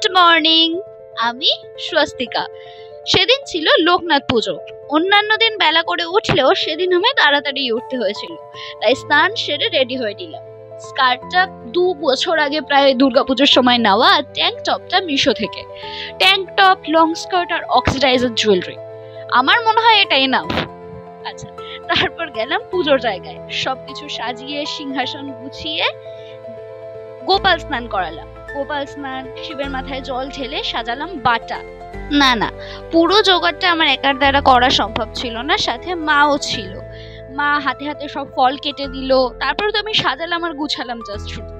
Good morning. আমি স্বস্তিকা। সেদিন ছিল লোকনাথ পুজো। অন্যান্য দিন বেলা করে উঠলেও সেদিন আমায় তাড়াতাড়ি উঠতে হয়েছিল, তাই স্নান সেরে রেডি হয়ে নিলাম। স্কার্টটা 2 বছর আগে প্রায় দুর্গাপুজোর সময় নেওয়া, আর ট্যাঙ্ক টপটা মিশো থেকে। ট্যাঙ্ক টপ, লং স্কার্ট আর অক্সিডাইজার জুয়েলারি, আমার মনে হয় এটাই নাও। আচ্ছা, তারপর গেলাম পুজোর জায়গায়। সবকিছু সাজিয়ে সিংহাসন গুছিয়ে গোপাল স্নান করালাম। গোপাল স্নান, শিবের মাথায় জল ঢেলে সাজালাম বাটা। না, পুরো জোগাড়টা আমার একার দ্বারা করা সম্ভব ছিল না, সাথে মাও ছিল। মা হাতে হাতে সব ফল কেটে দিল, তারপর তো আমি সাজালাম আর গুছালাম জাস্ট শুধু।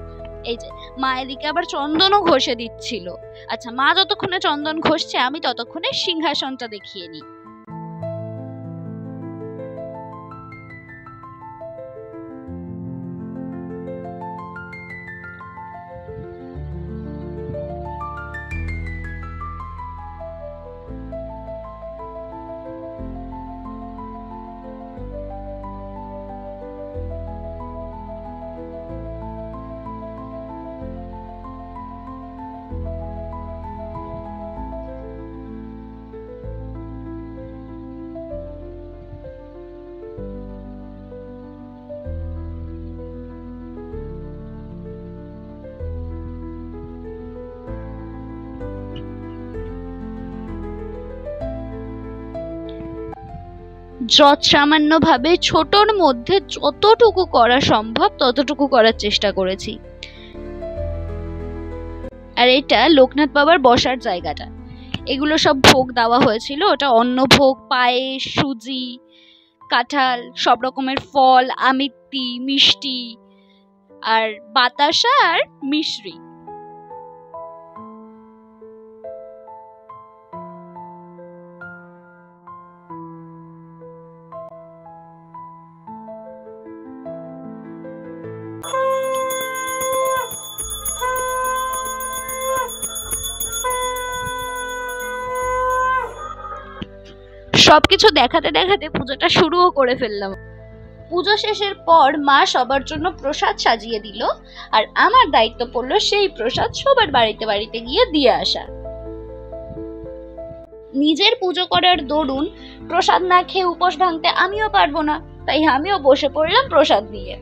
এই যে মা এদিকে আবার চন্দনও ঘষে দিচ্ছিল। আচ্ছা, মা যতক্ষণে চন্দন ঘষছে আমি ততক্ষণে সিংহাসনটা দেখিয়ে নিই। সামান্য ভাবে ছোটর মধ্যে যতটুকু করা সম্ভব ততটুকু করার চেষ্টা করেছি। আর এটা লোকনাথ বাবার বসার জায়গাটা। এগুলো সব ভোগ দেওয়া হয়েছিল। ওটা অন্নভোগ, পায়েস, সুজি, কাঁঠাল, সব রকমের ফল, আমিত্তি, মিষ্টি আর বাতাসা আর মিশ্রি। সবকিছু দেখাতে দেখাতে পুজোটা শুরুও করে ফেললাম। পুজো শেষের পর মা সবার জন্য প্রসাদ সাজিয়ে দিল, আর আমার দায়িত্ব পড়লো সেই প্রসাদ সবার বাড়িতে বাড়িতে গিয়ে দিয়ে আসা। নিজের পুজো করার দরুন প্রসাদ না খেয়ে উপোস ভাঙতে আমিও পারবো না, তাই আমিও বসে পড়লাম প্রসাদ নিয়ে।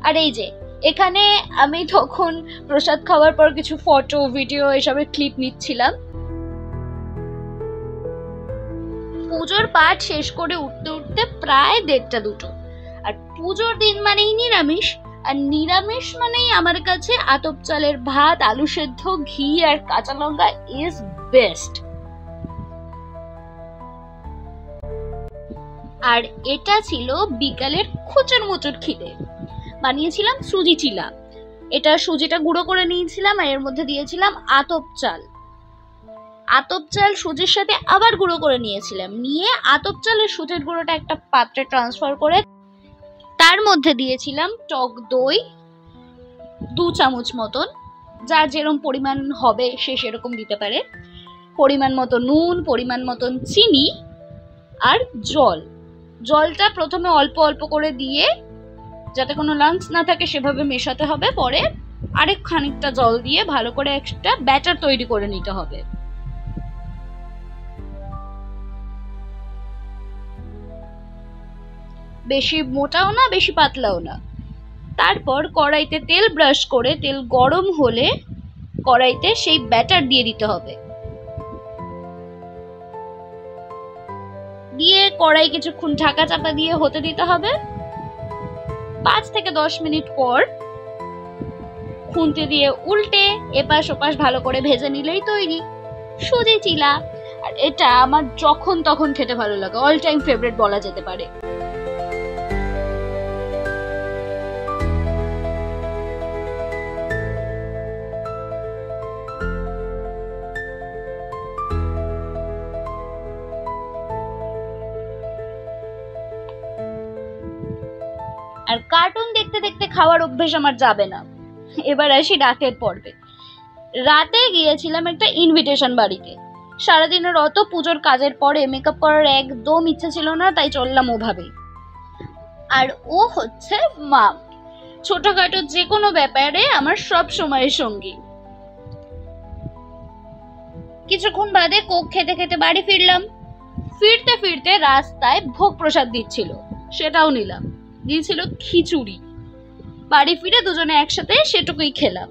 আর এই যে এখানে আমি তখন প্রসাদ খাওয়ার পর কিছু ফটো, ভিডিও এসবের ক্লিপ নিচ্ছিলাম। পুজোর পাঠ শেষ করে উঠতে উঠতে প্রায় 1:30-2। আর পুজোর দিন মানেই নিরামিষ, আর নিরামিষ মানেই আমার কাছে আতপ চালের ভাত, আলু সেদ্ধ, ঘি আর কাঁচা লঙ্কা ইজ বেস্ট। আর এটা ছিল বিকালের খুচুর মুচুর খিদে। বানিয়েছিলাম সুজি চিলা। এটা সুজিটা গুঁড়ো করে নিয়েছিলাম, আর এর মধ্যে দিয়েছিলাম আতপ চাল। আতপ চাল সুজির সাথে আবার গুঁড়ো করে নিয়েছিলাম। নিয়ে আতপ চালের সুজির গুঁড়োটা একটা পাত্রে ট্রান্সফার করে তার মধ্যে দিয়েছিলাম টক দই 2 চামচ মতন, যার যেরকম পরিমাণ হবে সে সেরকম দিতে পারে। পরিমাণ মতো নুন, পরিমাণ মতন চিনি আর জল। জলটা প্রথমে অল্প অল্প করে দিয়ে, যাতে কোনো লাংস না থাকে সেভাবে মেশাতে হবে। পরে আরেক খানিকটা জল দিয়ে ভালো করে একটা ব্যাটার তৈরি করে নিতে হবে। বেশি মোটাও না, বেশি পাতলাও না। তারপর কড়াইতে তেল ব্রাশ করে তেল গরম হলে কড়াইতে সেই ব্যাটার দিয়ে দিতে হবে। দিয়ে কড়াই কিছুক্ষণ ঢাকা চাপা দিয়ে হতে দিতে হবে। 5 থেকে 10 মিনিট পর খুন্তি দিয়ে উল্টে এপাশ ওপাশ ভালো করে ভেজে নিলেই তৈরি সুজি চিলা। আর এটা আমার যখন তখন খেতে ভালো লাগে, অল টাইম ফেভারিট বলা যেতে পারে। আর কার্টুন দেখতে দেখতে খাওয়ার অভ্যেস আমার যাবে না। এবার আসি রাতের পর্বে। রাতে গিয়েছিলাম একটা ইনভিটেশন বাড়িতে। সারাদিনের অত পুজোর কাজের পরে মেকআপ করার একদম ইচ্ছা ছিল না, তাই চললাম ওভাবেই। আর ও হচ্ছে মা। ছোটখাটো যে কোনো ব্যাপারে আমার সব সময়ের সঙ্গী। কিছুক্ষণ বাদে কোক খেতে খেতে বাড়ি ফিরলাম। ফিরতে ফিরতে রাস্তায় ভোগ প্রসাদ দিচ্ছিল, সেটাও নিলাম। দিয়েছিল খিচুড়ি। বাড়ি ফিরে দুজনে একসাথে সেটুকুই খেলাম।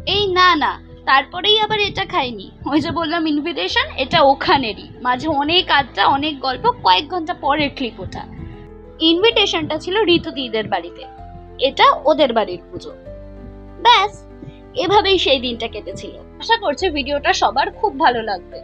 এই না, তারপরেই আবার এটা খাইনি। ওই যে বললাম ইনভিটেশন, এটা ওখানেরই। মাঝে অনেক আড্ডা, অনেক গল্প, কয়েক ঘন্টা পরের ক্লিপ ওটা। ইনভিটেশনটা ছিল ঋতু দিদিদের বাড়িতে, এটা ওদের বাড়ির পুজো। ব্যাস, এভাবেই সেই দিনটা কেটেছিল। আশা করছি ভিডিওটা সবার খুব ভালো লাগবে।